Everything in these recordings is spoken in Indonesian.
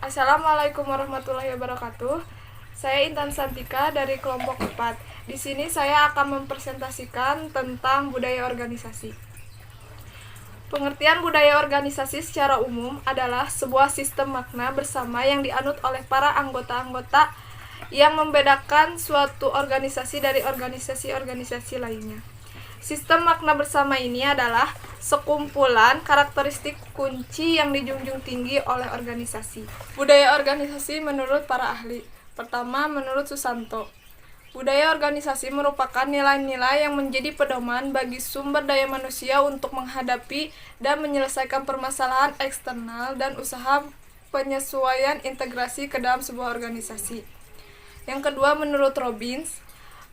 Assalamualaikum warahmatullahi wabarakatuh. Saya Intan Santika dari kelompok 4. Di sini saya akan mempresentasikan tentang budaya organisasi. Pengertian budaya organisasi secara umum adalah sebuah sistem makna bersama yang dianut oleh para anggota-anggota yang membedakan suatu organisasi dari organisasi-organisasi lainnya. Sistem makna bersama ini adalah sekumpulan karakteristik kunci yang dijunjung tinggi oleh organisasi. Budaya organisasi menurut para ahli. Pertama, menurut Susanto, budaya organisasi merupakan nilai-nilai yang menjadi pedoman bagi sumber daya manusia untuk menghadapi dan menyelesaikan permasalahan eksternal dan usaha penyesuaian integrasi ke dalam sebuah organisasi. Yang kedua, menurut Robbins,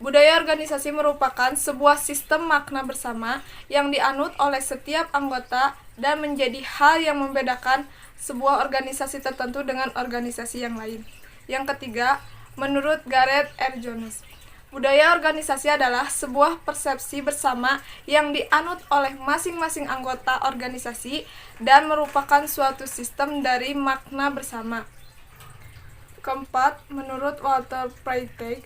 budaya organisasi merupakan sebuah sistem makna bersama yang dianut oleh setiap anggota dan menjadi hal yang membedakan sebuah organisasi tertentu dengan organisasi yang lain. Yang ketiga, menurut Gareth R. Jones, budaya organisasi adalah sebuah persepsi bersama yang dianut oleh masing-masing anggota organisasi dan merupakan suatu sistem dari makna bersama. Keempat, menurut Walter Freytag,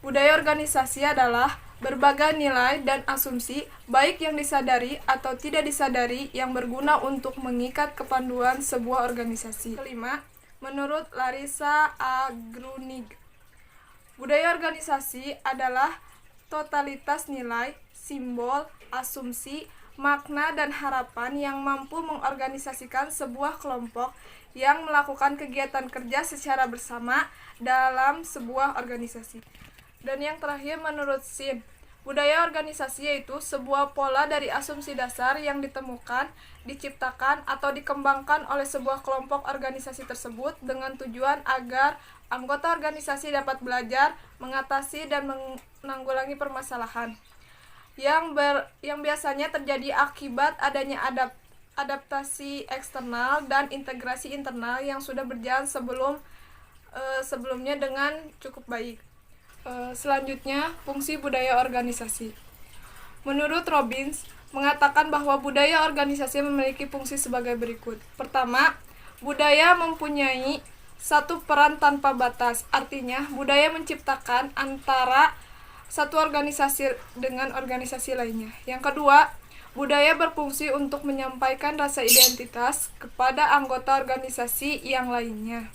budaya organisasi adalah berbagai nilai dan asumsi, baik yang disadari atau tidak disadari, yang berguna untuk mengikat kepanduan sebuah organisasi. Kelima, menurut Larissa A. Grunig, budaya organisasi adalah totalitas nilai, simbol, asumsi, makna, dan harapan yang mampu mengorganisasikan sebuah kelompok yang melakukan kegiatan kerja secara bersama dalam sebuah organisasi. Dan yang terakhir, menurut Sin, budaya organisasi yaitu sebuah pola dari asumsi dasar yang ditemukan, diciptakan, atau dikembangkan oleh sebuah kelompok organisasi tersebut dengan tujuan agar anggota organisasi dapat belajar, mengatasi, dan menanggulangi permasalahan yang biasanya terjadi akibat adanya adaptasi eksternal dan integrasi internal yang sudah berjalan sebelumnya dengan cukup baik. Selanjutnya, fungsi budaya organisasi. Menurut Robbins, mengatakan bahwa budaya organisasi memiliki fungsi sebagai berikut. Pertama, budaya mempunyai satu peran tanpa batas. Artinya, budaya menciptakan antara satu organisasi dengan organisasi lainnya. Yang kedua, budaya berfungsi untuk menyampaikan rasa identitas kepada anggota organisasi yang lainnya.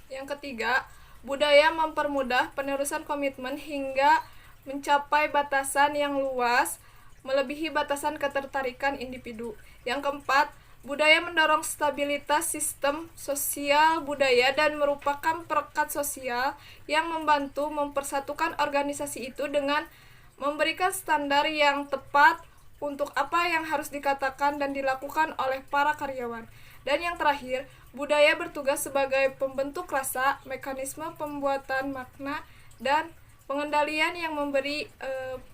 Yang ketiga, budaya mempermudah penerusan komitmen hingga mencapai batasan yang luas, melebihi batasan ketertarikan individu. Yang keempat, budaya mendorong stabilitas sistem sosial budaya dan merupakan perekat sosial yang membantu mempersatukan organisasi itu dengan memberikan standar yang tepat untuk apa yang harus dikatakan dan dilakukan oleh para karyawan. Dan yang terakhir, budaya bertugas sebagai pembentuk rasa, mekanisme pembuatan makna, dan pengendalian yang memberi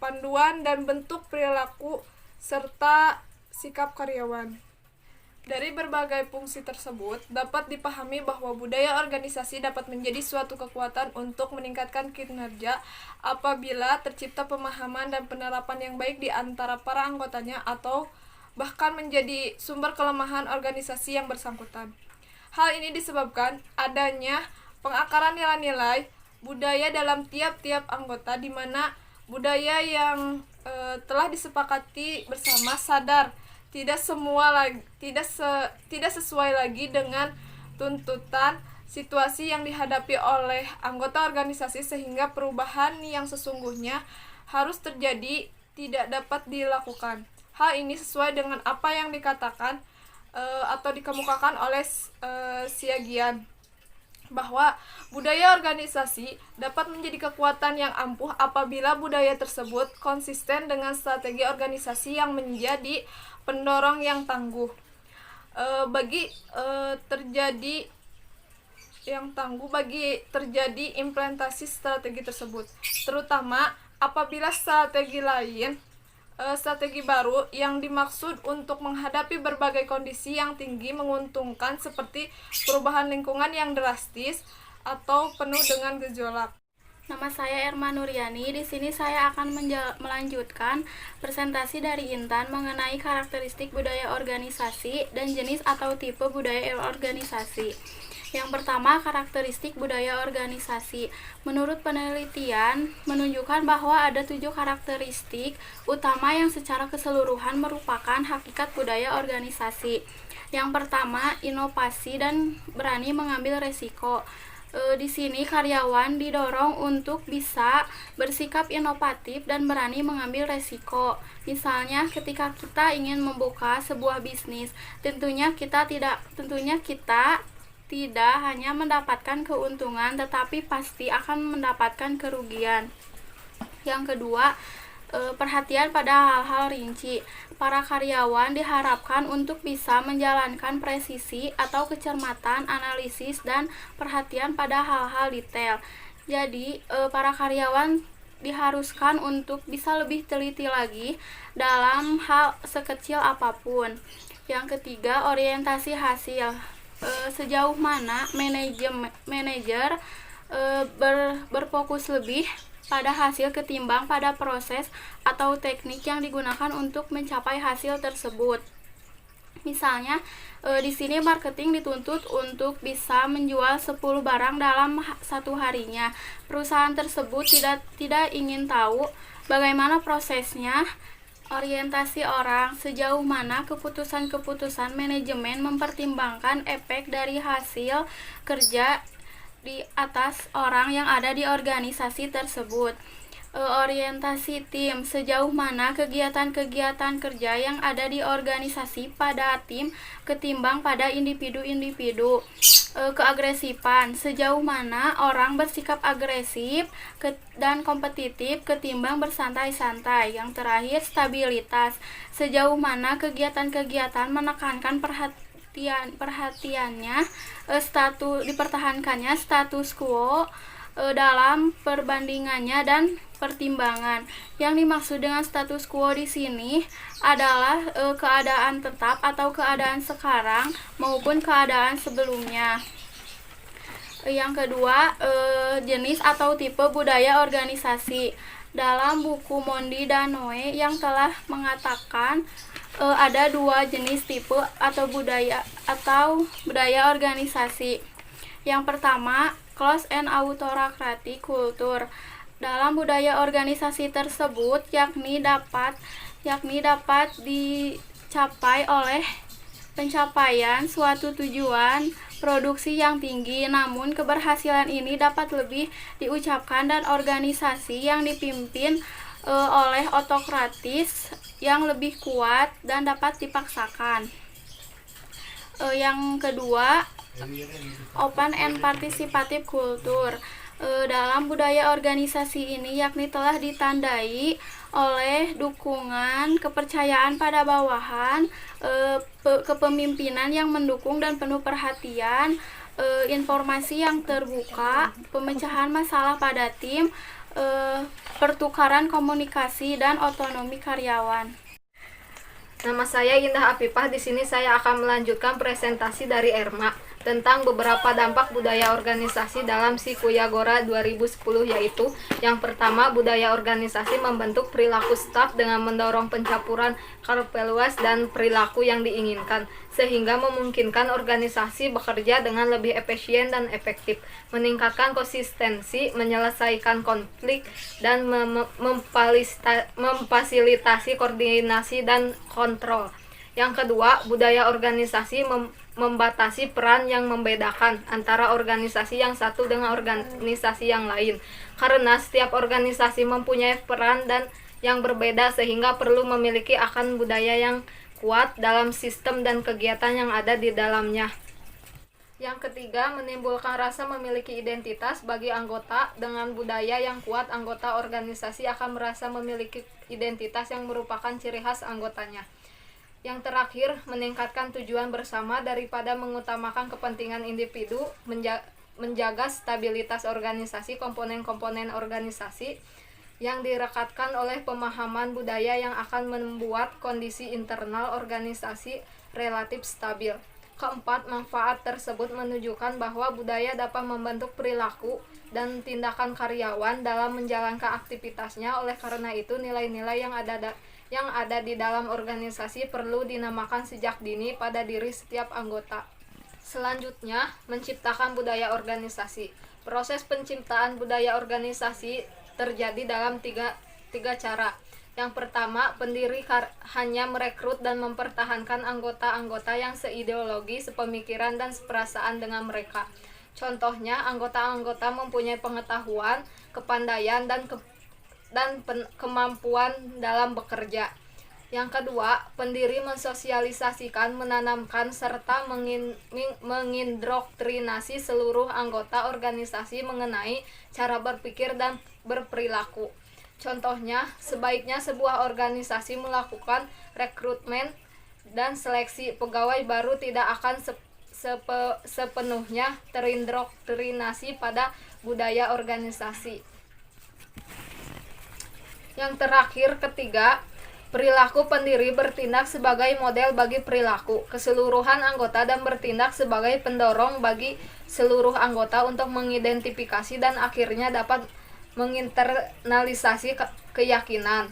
panduan dan bentuk perilaku serta sikap karyawan. Dari berbagai fungsi tersebut, dapat dipahami bahwa budaya organisasi dapat menjadi suatu kekuatan untuk meningkatkan kinerja apabila tercipta pemahaman dan penerapan yang baik di antara para anggotanya atau bahkan menjadi sumber kelemahan organisasi yang bersangkutan. Hal ini disebabkan adanya pengakaran nilai-nilai budaya dalam tiap-tiap anggota, di mana budaya yang telah disepakati bersama sadar tidak sesuai lagi dengan tuntutan situasi yang dihadapi oleh anggota organisasi, sehingga perubahan yang sesungguhnya harus terjadi tidak dapat dilakukan. Hal ini sesuai dengan apa yang dikatakan atau dikemukakan oleh Siagian, bahwa budaya organisasi dapat menjadi kekuatan yang ampuh apabila budaya tersebut konsisten dengan strategi organisasi yang menjadi pendorong yang tangguh bagi terjadi implementasi strategi tersebut, terutama apabila strategi baru yang dimaksud untuk menghadapi berbagai kondisi yang tinggi menguntungkan, seperti perubahan lingkungan yang drastis atau penuh dengan gejolak. Nama saya Erma Nuriani. Di sini saya akan melanjutkan presentasi dari Intan mengenai karakteristik budaya organisasi dan jenis atau tipe budaya organisasi. Yang pertama, karakteristik budaya organisasi. Menurut penelitian, menunjukkan bahwa ada 7 karakteristik utama yang secara keseluruhan merupakan hakikat budaya organisasi. Yang pertama, inovasi dan berani mengambil resiko. Di sini karyawan didorong untuk bisa bersikap inovatif dan berani mengambil resiko. Misalnya ketika kita ingin membuka sebuah bisnis, tentunya kita tidak hanya mendapatkan keuntungan, tetapi pasti akan mendapatkan kerugian. Yang kedua, perhatian pada hal-hal rinci. Para karyawan diharapkan untuk bisa menjalankan presisi atau kecermatan, analisis, dan perhatian pada hal-hal detail. Jadi, para karyawan diharuskan untuk bisa lebih teliti lagi dalam hal sekecil apapun. Yang ketiga, orientasi hasil. Sejauh mana manajer berfokus lebih pada hasil ketimbang pada proses atau teknik yang digunakan untuk mencapai hasil tersebut. Misalnya, di sini marketing dituntut untuk bisa menjual 10 barang dalam satu harinya. Perusahaan tersebut tidak ingin tahu bagaimana prosesnya, orientasi orang, sejauh mana keputusan-keputusan manajemen mempertimbangkan efek dari hasil kerja di atas orang yang ada di organisasi tersebut. Orientasi tim, sejauh mana kegiatan-kegiatan kerja yang ada di organisasi pada tim ketimbang pada individu-individu. Keagresifan, sejauh mana orang bersikap agresif dan kompetitif ketimbang bersantai-santai. Yang terakhir, stabilitas, sejauh mana kegiatan-kegiatan menekankan perhatiannya dipertahankannya status quo dalam perbandingannya dan pertimbangan. Yang dimaksud dengan status quo di sini adalah keadaan tetap atau keadaan sekarang maupun keadaan sebelumnya. Yang kedua, jenis atau tipe budaya organisasi. Dalam buku Mondi dan Noe yang telah mengatakan ada 2 jenis tipe atau budaya organisasi. Yang pertama, close and autocratic culture. Dalam budaya organisasi tersebut yakni dapat dicapai oleh pencapaian suatu tujuan produksi yang tinggi, namun keberhasilan ini dapat lebih diucapkan dan organisasi yang dipimpin oleh autokratis yang lebih kuat dan dapat dipaksakan. Yang kedua, open and participative culture. Dalam budaya organisasi ini yakni telah ditandai oleh dukungan, kepercayaan pada bawahan, kepemimpinan yang mendukung dan penuh perhatian, informasi yang terbuka, pemecahan masalah pada tim, pertukaran komunikasi, dan otonomi karyawan. Nama saya Indah Afifah. Di sini saya akan melanjutkan presentasi dari Erma tentang beberapa dampak budaya organisasi dalam Sikuyagora 2010, yaitu yang pertama, budaya organisasi membentuk perilaku staf dengan mendorong pencampuran karpe luas dan perilaku yang diinginkan, sehingga memungkinkan organisasi bekerja dengan lebih efisien dan efektif, meningkatkan konsistensi, menyelesaikan konflik, dan memfasilitasi koordinasi dan kontrol. Yang kedua, budaya organisasi membatasi peran yang membedakan antara organisasi yang satu dengan organisasi yang lain, karena setiap organisasi mempunyai peran dan yang berbeda, sehingga perlu memiliki akan budaya yang kuat dalam sistem dan kegiatan yang ada di dalamnya. Yang ketiga, menimbulkan rasa memiliki identitas bagi anggota. Dengan budaya yang kuat, anggota organisasi akan merasa memiliki identitas yang merupakan ciri khas anggotanya. Yang terakhir, meningkatkan tujuan bersama daripada mengutamakan kepentingan individu, menjaga stabilitas organisasi, komponen-komponen organisasi yang direkatkan oleh pemahaman budaya yang akan membuat kondisi internal organisasi relatif stabil. Keempat, manfaat tersebut menunjukkan bahwa budaya dapat membentuk perilaku dan tindakan karyawan dalam menjalankan aktivitasnya. Oleh karena itu, nilai-nilai yang ada di dalam organisasi perlu dinamakan sejak dini pada diri setiap anggota. Selanjutnya, menciptakan budaya organisasi. Proses penciptaan budaya organisasi terjadi dalam tiga cara. Yang pertama, pendiri hanya merekrut dan mempertahankan anggota-anggota yang seideologi, sepemikiran, dan seperasaan dengan mereka. Contohnya, anggota-anggota mempunyai pengetahuan, kepandaian, dan kemampuan dalam bekerja. Yang kedua, pendiri mensosialisasikan, menanamkan, serta mengindoktrinasi seluruh anggota organisasi mengenai cara berpikir dan berperilaku. Contohnya, sebaiknya sebuah organisasi melakukan rekrutmen dan seleksi. Pegawai baru tidak akan sepenuhnya terindoktrinasi pada budaya organisasi. Yang terakhir, ketiga, perilaku pendiri bertindak sebagai model bagi perilaku keseluruhan anggota dan bertindak sebagai pendorong bagi seluruh anggota untuk mengidentifikasi dan akhirnya dapat menginternalisasi keyakinan,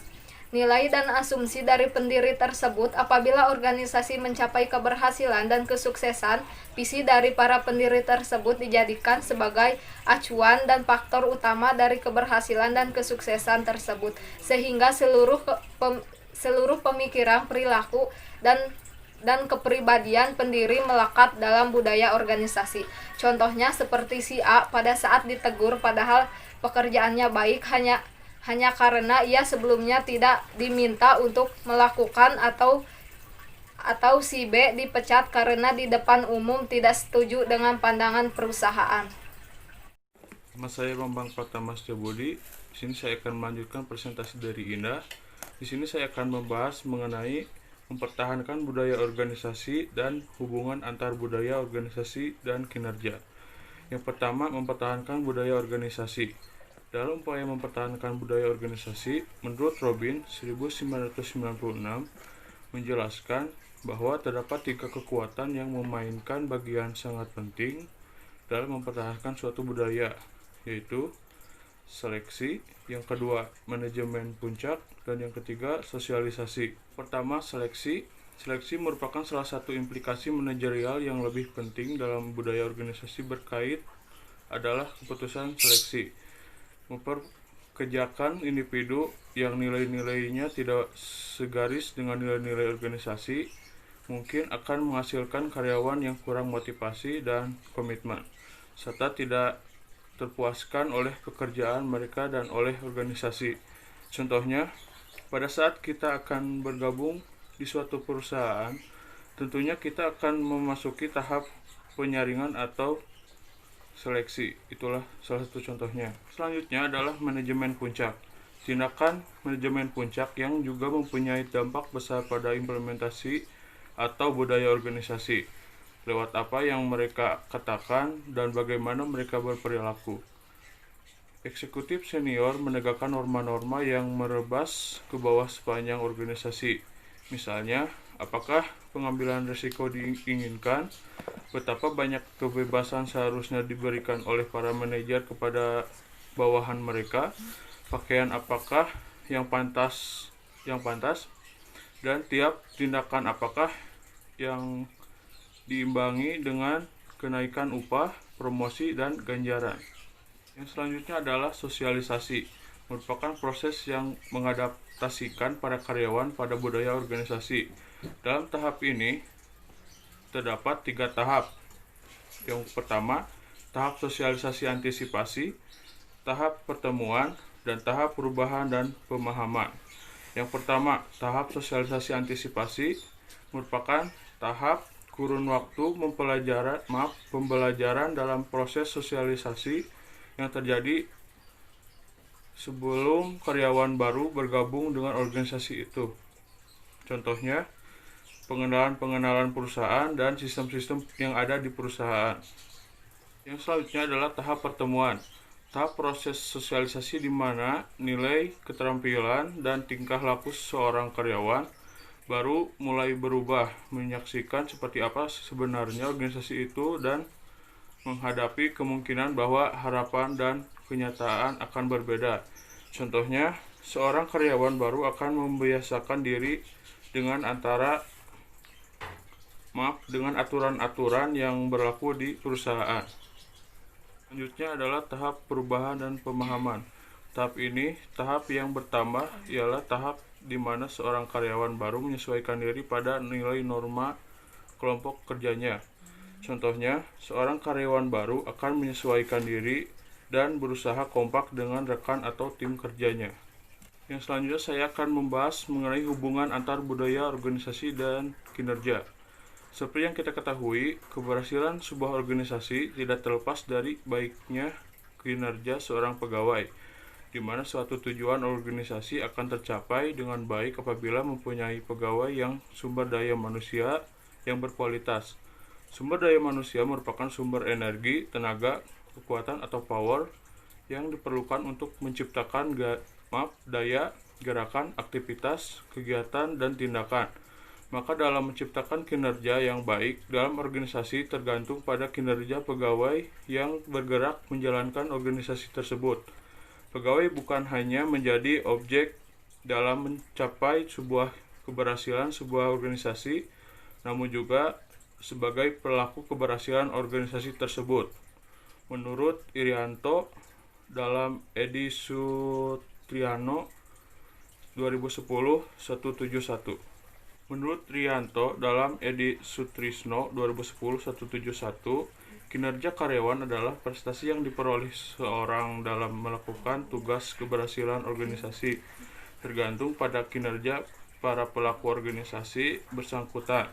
nilai, dan asumsi dari pendiri tersebut. Apabila organisasi mencapai keberhasilan dan kesuksesan, visi dari para pendiri tersebut dijadikan sebagai acuan dan faktor utama dari keberhasilan dan kesuksesan tersebut, sehingga seluruh pemikiran, perilaku, dan kepribadian pendiri melekat dalam budaya organisasi. Contohnya seperti si A pada saat ditegur padahal pekerjaannya baik hanya karena ia sebelumnya tidak diminta untuk melakukan, atau si B dipecat karena di depan umum tidak setuju dengan pandangan perusahaan. Nama saya Bambang Pratama Setiabudi. Di sini saya akan melanjutkan presentasi dari Indah. Di sini saya akan membahas mengenai mempertahankan budaya organisasi dan hubungan antar budaya organisasi dan kinerja. Yang pertama, mempertahankan budaya organisasi. Dalam upaya mempertahankan budaya organisasi, menurut Robin 1996 menjelaskan bahwa terdapat 3 kekuatan yang memainkan bagian sangat penting dalam mempertahankan suatu budaya, yaitu seleksi, yang kedua manajemen puncak, dan yang ketiga sosialisasi. Pertama, seleksi. Seleksi merupakan salah satu implikasi manajerial yang lebih penting dalam budaya organisasi berkait adalah keputusan seleksi. Memperkerjakan individu yang nilai-nilainya tidak segaris dengan nilai-nilai organisasi mungkin akan menghasilkan karyawan yang kurang motivasi dan komitmen, serta tidak terpuaskan oleh pekerjaan mereka dan oleh organisasi. Contohnya, pada saat kita akan bergabung di suatu perusahaan, tentunya kita akan memasuki tahap penyaringan atau seleksi. Itulah salah satu contohnya. Selanjutnya adalah manajemen puncak. Tindakan manajemen puncak yang juga mempunyai dampak besar pada implementasi atau budaya organisasi, lewat apa yang mereka katakan dan bagaimana mereka berperilaku. Eksekutif senior menegakkan norma-norma yang merebas ke bawah sepanjang organisasi. Misalnya, apakah pengambilan risiko diinginkan, betapa banyak kebebasan seharusnya diberikan oleh para manajer kepada bawahan mereka, pakaian apakah yang pantas, dan tiap tindakan apakah yang diimbangi dengan kenaikan upah, promosi, dan ganjaran. Yang selanjutnya adalah sosialisasi, merupakan proses yang mengadaptasikan para karyawan pada budaya organisasi. Dalam tahap ini terdapat 3 tahap. Yang pertama, tahap sosialisasi antisipasi, tahap pertemuan, dan tahap perubahan dan pemahaman. Yang pertama, tahap sosialisasi antisipasi merupakan tahap kurun waktu pembelajaran dalam proses sosialisasi yang terjadi sebelum karyawan baru bergabung dengan organisasi itu. Contohnya, pengenalan perusahaan dan sistem-sistem yang ada di perusahaan. Yang selanjutnya adalah tahap pertemuan. Tahap proses sosialisasi di mana nilai, keterampilan, dan tingkah laku seorang karyawan baru mulai berubah, menyaksikan seperti apa sebenarnya organisasi itu dan menghadapi kemungkinan bahwa harapan dan kenyataan akan berbeda. Contohnya, seorang karyawan baru akan membiasakan diri dengan antara dengan aturan-aturan yang berlaku di perusahaan. Selanjutnya adalah tahap perubahan dan pemahaman. Tahap ini, tahap yang pertama ialah tahap di mana seorang karyawan baru menyesuaikan diri pada nilai norma kelompok kerjanya. Contohnya, seorang karyawan baru akan menyesuaikan diri dan berusaha kompak dengan rekan atau tim kerjanya. Yang selanjutnya saya akan membahas mengenai hubungan antar budaya organisasi dan kinerja. Seperti yang kita ketahui, keberhasilan sebuah organisasi tidak terlepas dari baiknya kinerja seorang pegawai, di mana suatu tujuan organisasi akan tercapai dengan baik apabila mempunyai pegawai yang sumber daya manusia yang berkualitas. Sumber daya manusia merupakan sumber energi, tenaga, kekuatan atau power yang diperlukan untuk menciptakan daya, gerakan, aktivitas, kegiatan, dan tindakan. Maka dalam menciptakan kinerja yang baik dalam organisasi tergantung pada kinerja pegawai yang bergerak menjalankan organisasi tersebut. Pegawai bukan hanya menjadi objek dalam mencapai sebuah keberhasilan sebuah organisasi, namun juga sebagai pelaku keberhasilan organisasi tersebut. Menurut Irianto dalam Edi Sutriano 2010-171. Menurut Rianto dalam Edi Sutrisno 2010-171, kinerja karyawan adalah prestasi yang diperoleh seorang dalam melakukan tugas keberhasilan organisasi, tergantung pada kinerja para pelaku organisasi bersangkutan.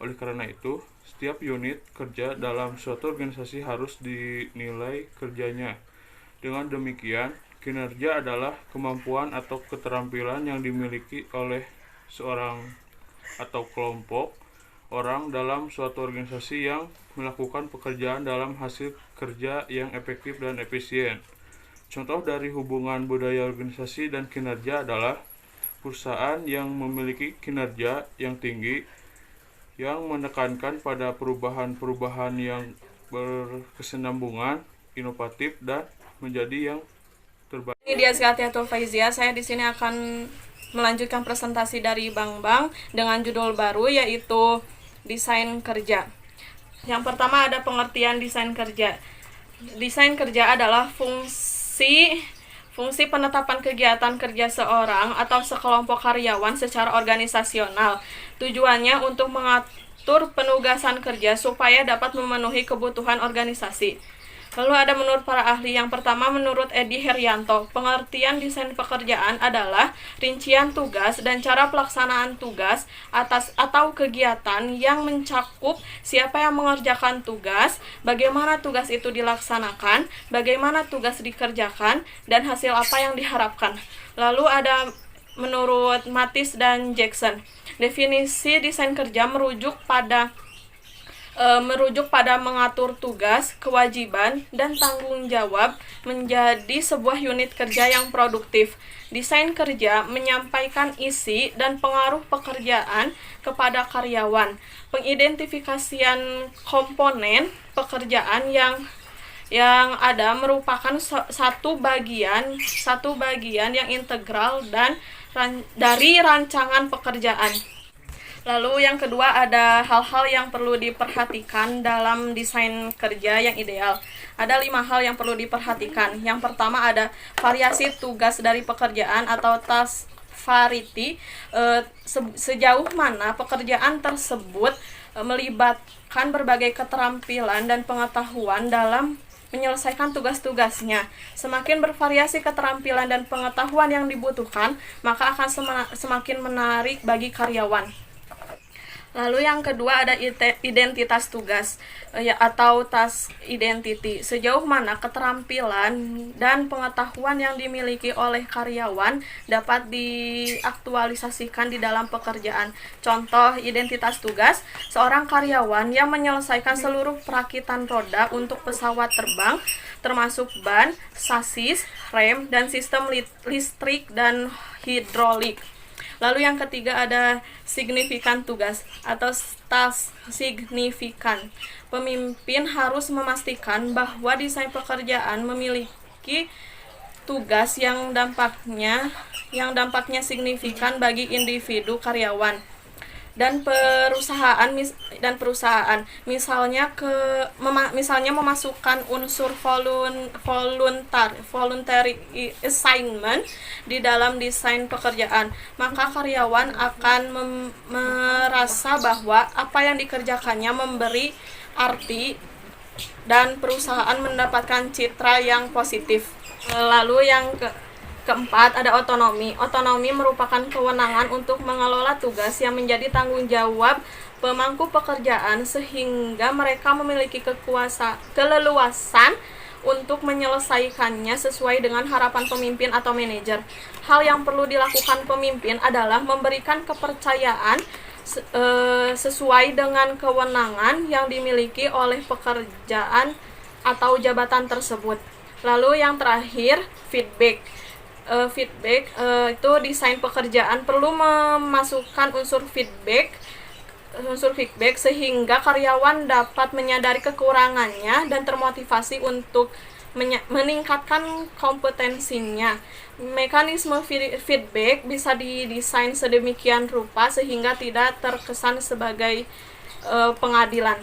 Oleh karena itu, setiap unit kerja dalam suatu organisasi harus dinilai kerjanya. Dengan demikian, kinerja adalah kemampuan atau keterampilan yang dimiliki oleh seorang atau kelompok orang dalam suatu organisasi yang melakukan pekerjaan dalam hasil kerja yang efektif dan efisien. Contoh dari hubungan budaya organisasi dan kinerja adalah perusahaan yang memiliki kinerja yang tinggi yang menekankan pada perubahan-perubahan yang berkesinambungan, inovatif, dan menjadi yang terbaik. Ini dia Syafiatul Faizia. Saya di sini akan melanjutkan presentasi dari Bang dengan judul baru yaitu desain kerja. Yang pertama ada pengertian desain kerja. Desain kerja adalah fungsi penetapan kegiatan kerja seorang atau sekelompok karyawan secara organisasional. Tujuannya untuk mengatur penugasan kerja supaya dapat memenuhi kebutuhan organisasi. Lalu ada menurut para ahli. Yang pertama menurut Edi Herianto, pengertian desain pekerjaan adalah rincian tugas dan cara pelaksanaan tugas atau kegiatan yang mencakup siapa yang mengerjakan tugas, bagaimana tugas itu dilaksanakan, bagaimana tugas dikerjakan, dan hasil apa yang diharapkan. Lalu ada menurut Matis dan Jackson, definisi desain kerja merujuk pada mengatur tugas, kewajiban, dan tanggung jawab menjadi sebuah unit kerja yang produktif. Desain kerja menyampaikan isi dan pengaruh pekerjaan kepada karyawan. Pengidentifikasian komponen pekerjaan yang ada merupakan satu bagian yang integral dari rancangan pekerjaan. Lalu yang kedua ada hal-hal yang perlu diperhatikan dalam desain kerja yang ideal. Ada 5 hal yang perlu diperhatikan. Yang pertama ada variasi tugas dari pekerjaan atau task variety. Sejauh mana pekerjaan tersebut melibatkan berbagai keterampilan dan pengetahuan dalam menyelesaikan tugas-tugasnya. Semakin bervariasi keterampilan dan pengetahuan yang dibutuhkan, maka akan semakin menarik bagi karyawan. Lalu yang kedua ada identitas tugas atau task identity. Sejauh mana keterampilan dan pengetahuan yang dimiliki oleh karyawan dapat diaktualisasikan di dalam pekerjaan. Contoh identitas tugas, seorang karyawan yang menyelesaikan seluruh perakitan roda untuk pesawat terbang, termasuk ban, sasis, rem, dan sistem listrik dan hidrolik. Lalu yang ketiga ada signifikan tugas atau task signifikan. Pemimpin harus memastikan bahwa desain pekerjaan memiliki tugas yang dampaknya signifikan bagi individu karyawan. misalnya memasukkan unsur voluntary assignment di dalam desain pekerjaan, maka karyawan akan merasa bahwa apa yang dikerjakannya memberi arti dan perusahaan mendapatkan citra yang positif. Lalu yang keempat ada otonomi. Otonomi merupakan kewenangan untuk mengelola tugas yang menjadi tanggung jawab pemangku pekerjaan sehingga mereka memiliki keleluasan untuk menyelesaikannya sesuai dengan harapan pemimpin atau manajer. Hal yang perlu dilakukan pemimpin adalah memberikan kepercayaan sesuai dengan kewenangan yang dimiliki oleh pekerjaan atau jabatan tersebut. Lalu yang terakhir, feedback. Itu desain pekerjaan perlu memasukkan unsur feedback sehingga karyawan dapat menyadari kekurangannya dan termotivasi untuk meningkatkan kompetensinya. Mekanisme feedback bisa didesain sedemikian rupa sehingga tidak terkesan sebagai pengadilan.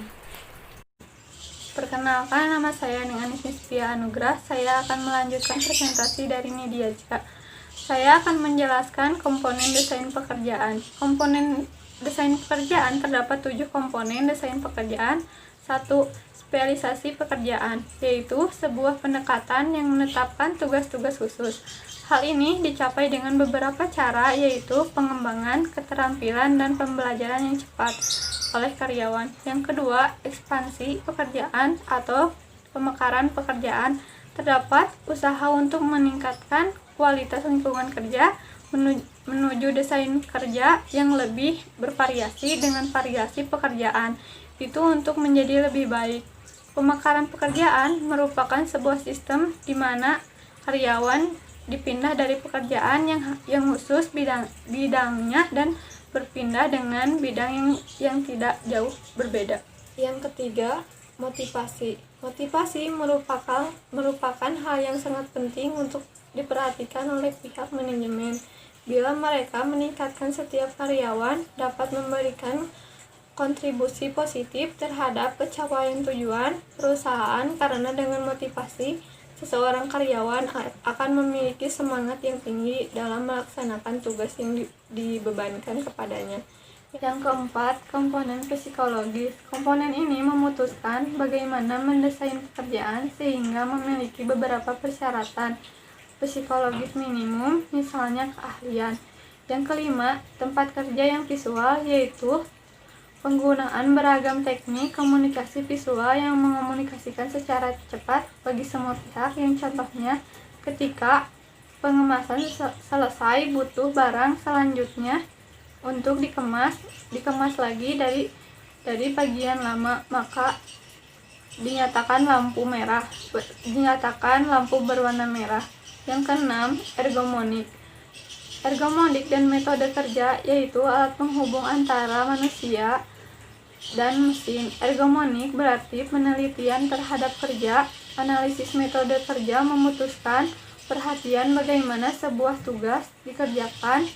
Perkenalkan, nama saya Anis Nisfia Anugrah. Saya akan melanjutkan presentasi dari Nidiaja. Saya akan menjelaskan komponen desain pekerjaan. Komponen desain pekerjaan terdapat 7 komponen desain pekerjaan. 1. Spesialisasi pekerjaan, yaitu sebuah pendekatan yang menetapkan tugas-tugas khusus. Hal ini dicapai dengan beberapa cara, yaitu pengembangan, keterampilan, dan pembelajaran yang cepat oleh karyawan. Yang kedua, ekspansi pekerjaan atau pemekaran pekerjaan. Terdapat usaha untuk meningkatkan kualitas lingkungan kerja menuju desain kerja yang lebih bervariasi dengan variasi pekerjaan itu untuk menjadi lebih baik. Pemekaran pekerjaan merupakan sebuah sistem di mana karyawan dipindah dari pekerjaan yang khusus bidangnya dan berpindah dengan bidang yang tidak jauh berbeda. Yang ketiga, motivasi. Motivasi merupakan hal yang sangat penting untuk diperhatikan oleh pihak manajemen. Bila mereka meningkatkan setiap karyawan dapat memberikan kontribusi positif terhadap pencapaian tujuan perusahaan, karena dengan motivasi seseorang karyawan akan memiliki semangat yang tinggi dalam melaksanakan tugas yang dibebankan kepadanya. Yang keempat, komponen psikologis. Komponen ini memutuskan bagaimana mendesain pekerjaan sehingga memiliki beberapa persyaratan psikologis minimum, misalnya keahlian. Yang kelima, tempat kerja yang visual, yaitu penggunaan beragam teknik komunikasi visual yang mengomunikasikan secara cepat bagi semua pihak, yang contohnya ketika pengemasan selesai butuh barang selanjutnya untuk dikemas lagi dari bagian lama, maka dinyatakan lampu berwarna merah. Yang keenam, ergonomik dan metode kerja, yaitu alat penghubung antara manusia dan mesin. Ergonomik berarti penelitian terhadap kerja, analisis metode kerja, memutuskan perhatian bagaimana sebuah tugas dikerjakan,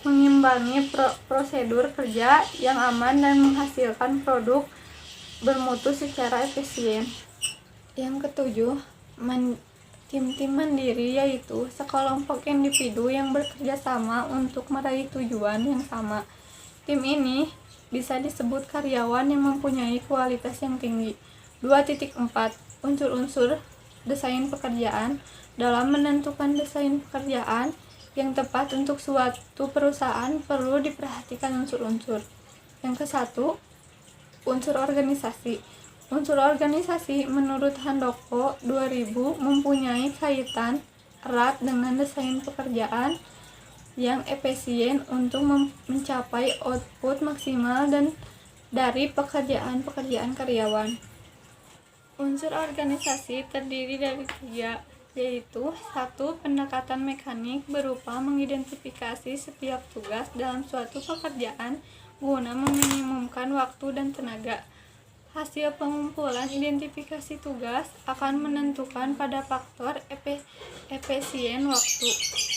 mengimbangi prosedur kerja yang aman dan menghasilkan produk bermutu secara efisien. Yang ketujuh, tim-tim mandiri, yaitu sekelompok individu yang bekerja sama untuk meraih tujuan yang sama. Tim ini bisa disebut karyawan yang mempunyai kualitas yang tinggi. 2.4 Unsur-unsur desain pekerjaan. Dalam menentukan desain pekerjaan yang tepat untuk suatu perusahaan perlu diperhatikan unsur-unsur. Yang ke-1, unsur organisasi. Unsur organisasi menurut Handoko 2000 mempunyai kaitan erat dengan desain pekerjaan yang efisien untuk mencapai output maksimal dan dari pekerjaan-pekerjaan karyawan. Unsur organisasi terdiri dari 3, yaitu 1. Pendekatan mekanik berupa mengidentifikasi setiap tugas dalam suatu pekerjaan guna meminimumkan waktu dan tenaga. Hasil pengumpulan identifikasi tugas akan menentukan pada faktor efisien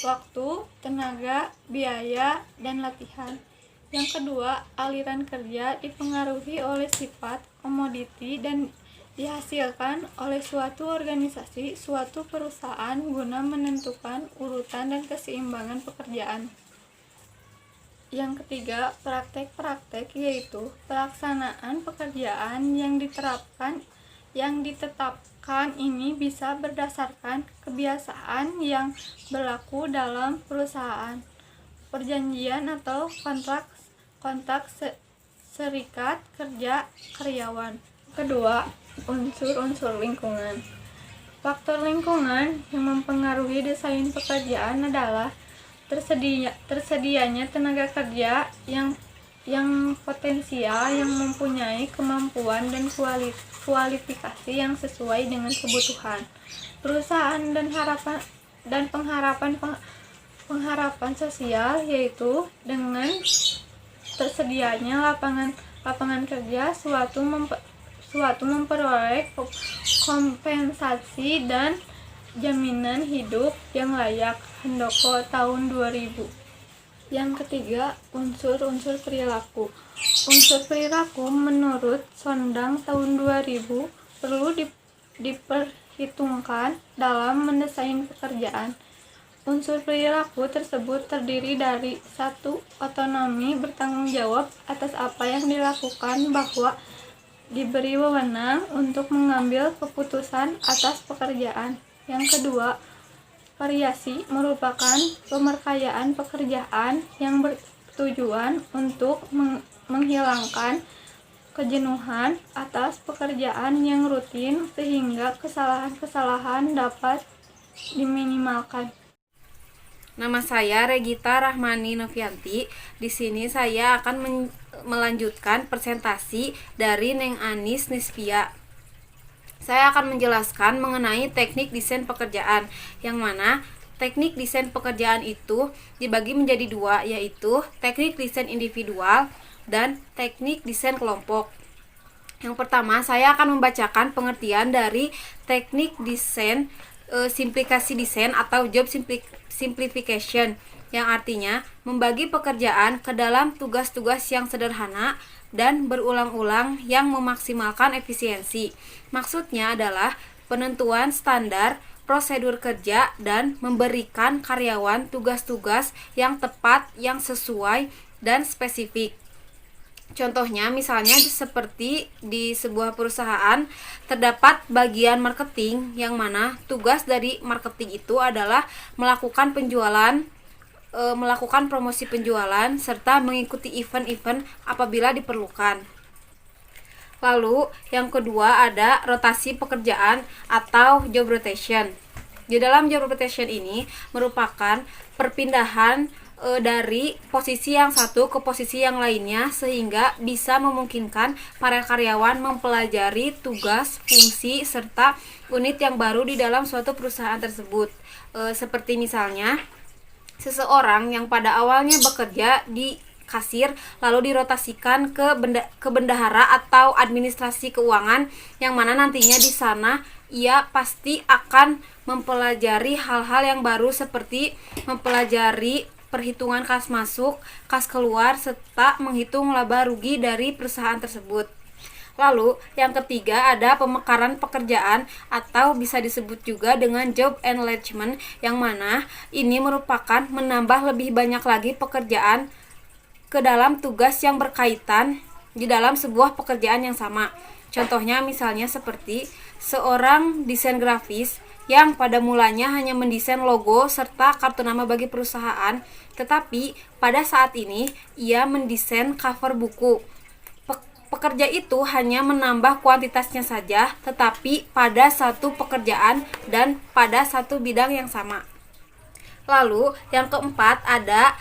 waktu, tenaga, biaya, dan latihan. Yang kedua, aliran kerja dipengaruhi oleh sifat, komoditi, dan dihasilkan oleh suatu organisasi, suatu perusahaan guna menentukan urutan dan keseimbangan pekerjaan. Yang ketiga, praktek-praktek yaitu pelaksanaan pekerjaan yang ditetapkan ini bisa berdasarkan kebiasaan yang berlaku dalam perusahaan, perjanjian atau kontak serikat kerja karyawan. Kedua, unsur-unsur lingkungan. Faktor lingkungan yang mempengaruhi desain pekerjaan adalah tersedianya tenaga kerja yang potensial, yang mempunyai kemampuan dan kualifikasi yang sesuai dengan kebutuhan perusahaan dan pengharapan sosial, yaitu dengan tersedianya lapangan kerja suatu memperoleh kompensasi dan jaminan hidup yang layak. Handoko tahun 2000. Yang ketiga, unsur-unsur perilaku. Unsur perilaku menurut Sondang tahun 2000 perlu diperhitungkan dalam mendesain pekerjaan. Unsur perilaku tersebut terdiri dari 1. Otonomi bertanggung jawab atas apa yang dilakukan, bahwa diberi wewenang untuk mengambil keputusan atas pekerjaan. Yang kedua, variasi merupakan pemerkayaan pekerjaan yang bertujuan untuk menghilangkan kejenuhan atas pekerjaan yang rutin sehingga kesalahan-kesalahan dapat diminimalkan. Nama saya Regita Rahmani Novianti. Di sini saya akan melanjutkan presentasi dari Neng Anis Nispia. Saya akan menjelaskan mengenai teknik desain pekerjaan, yang mana teknik desain pekerjaan itu dibagi menjadi dua, yaitu teknik desain individual dan teknik desain kelompok. Yang pertama, saya akan membacakan pengertian dari teknik desain simplikasi desain atau job simplification, yang artinya membagi pekerjaan ke dalam tugas-tugas yang sederhana dan berulang-ulang yang memaksimalkan efisiensi. Maksudnya adalah penentuan standar prosedur kerja dan memberikan karyawan tugas-tugas yang tepat, yang sesuai dan spesifik. Contohnya misalnya seperti di sebuah perusahaan terdapat bagian marketing, yang mana tugas dari marketing itu adalah melakukan penjualan, melakukan promosi penjualan, serta mengikuti event-event apabila diperlukan. Lalu yang kedua ada rotasi pekerjaan atau job rotation. Di dalam job rotation ini merupakan perpindahan dari posisi yang satu ke posisi yang lainnya, sehingga bisa memungkinkan para karyawan mempelajari tugas, fungsi, serta unit yang baru di dalam suatu perusahaan tersebut. Seperti misalnya seseorang yang pada awalnya bekerja di kasir lalu dirotasikan ke bendahara atau administrasi keuangan, yang mana nantinya di sana ia pasti akan mempelajari hal-hal yang baru seperti mempelajari perhitungan kas masuk, kas keluar, serta menghitung laba rugi dari perusahaan tersebut. Lalu yang ketiga ada pemekaran pekerjaan atau bisa disebut juga dengan job enlargement, yang mana ini merupakan menambah lebih banyak lagi pekerjaan ke dalam tugas yang berkaitan di dalam sebuah pekerjaan yang sama. Contohnya misalnya seperti seorang desain grafis yang pada mulanya hanya mendesain logo serta kartu nama bagi perusahaan, tetapi pada saat ini ia mendesain cover buku. Pekerja itu hanya menambah kuantitasnya saja, tetapi pada satu pekerjaan dan pada satu bidang yang sama. Lalu yang keempat ada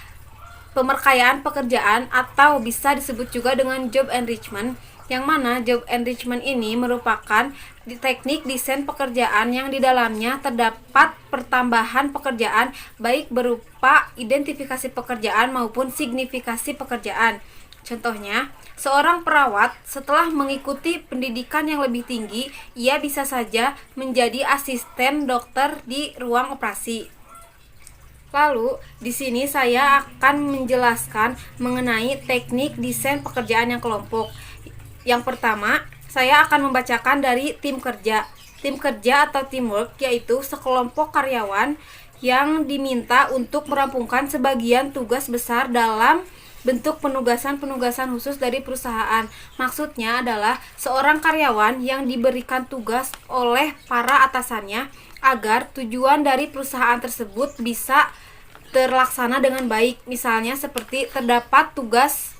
pemerkayaan pekerjaan atau bisa disebut juga dengan job enrichment, yang mana job enrichment ini merupakan teknik desain pekerjaan yang di dalamnya terdapat pertambahan pekerjaan baik berupa identifikasi pekerjaan maupun signifikasi pekerjaan. Contohnya, seorang perawat setelah mengikuti pendidikan yang lebih tinggi, ia bisa saja menjadi asisten dokter di ruang operasi. Lalu, di sini saya akan menjelaskan mengenai teknik desain pekerjaan yang kelompok. Yang pertama, saya akan membacakan dari tim kerja. Tim kerja atau teamwork yaitu sekelompok karyawan yang diminta untuk merampungkan sebagian tugas besar dalam bentuk penugasan-penugasan khusus dari perusahaan. Maksudnya adalah seorang karyawan yang diberikan tugas oleh para atasannya agar tujuan dari perusahaan tersebut bisa terlaksana dengan baik. Misalnya seperti terdapat tugas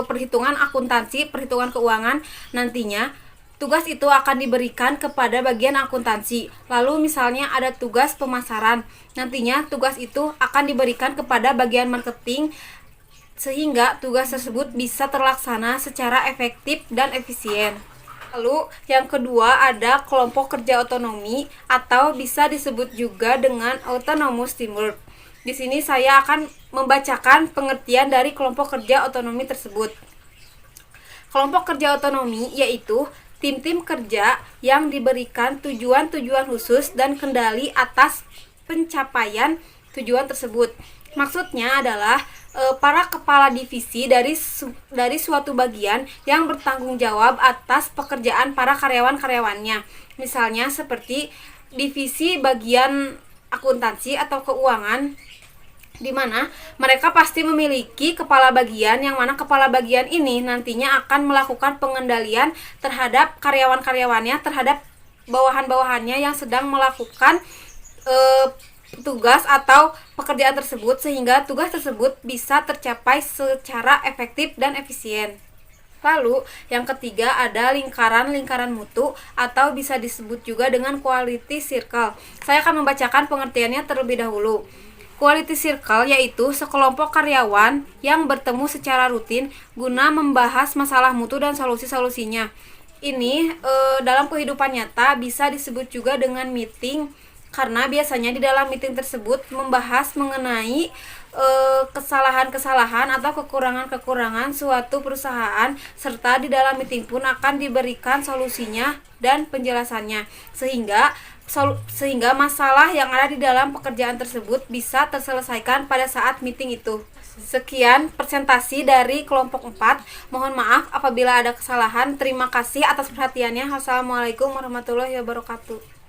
perhitungan akuntansi, perhitungan keuangan. Nantinya tugas itu akan diberikan kepada bagian akuntansi. Lalu misalnya ada tugas pemasaran, nantinya tugas itu akan diberikan kepada bagian marketing sehingga tugas tersebut bisa terlaksana secara efektif dan efisien. Lalu yang kedua ada kelompok kerja otonomi atau bisa disebut juga dengan autonomous teamwork. Di sini saya akan membacakan pengertian dari kelompok kerja otonomi tersebut. Kelompok kerja otonomi yaitu tim-tim kerja yang diberikan tujuan-tujuan khusus dan kendali atas pencapaian tujuan tersebut. Maksudnya adalah para kepala divisi dari suatu bagian yang bertanggung jawab atas pekerjaan para karyawan-karyawannya. Misalnya seperti divisi bagian akuntansi atau keuangan, di mana mereka pasti memiliki kepala bagian, yang mana kepala bagian ini nantinya akan melakukan pengendalian terhadap karyawan-karyawannya, terhadap bawahan-bawahannya yang sedang melakukan tugas atau pekerjaan tersebut, sehingga tugas tersebut bisa tercapai secara efektif dan efisien. Lalu yang ketiga ada lingkaran mutu atau bisa disebut juga dengan quality circle. Saya akan membacakan pengertiannya terlebih dahulu. Quality circle yaitu sekelompok karyawan yang bertemu secara rutin guna membahas masalah mutu dan solusi-solusinya. Ini dalam kehidupan nyata bisa disebut juga dengan meeting, karena biasanya di dalam meeting tersebut membahas mengenai kesalahan-kesalahan atau kekurangan-kekurangan suatu perusahaan, serta di dalam meeting pun akan diberikan solusinya dan penjelasannya sehingga masalah yang ada di dalam pekerjaan tersebut bisa terselesaikan pada saat meeting itu. Sekian presentasi dari kelompok 4. Mohon maaf apabila ada kesalahan. Terima kasih atas perhatiannya. Wassalamualaikum warahmatullahi wabarakatuh.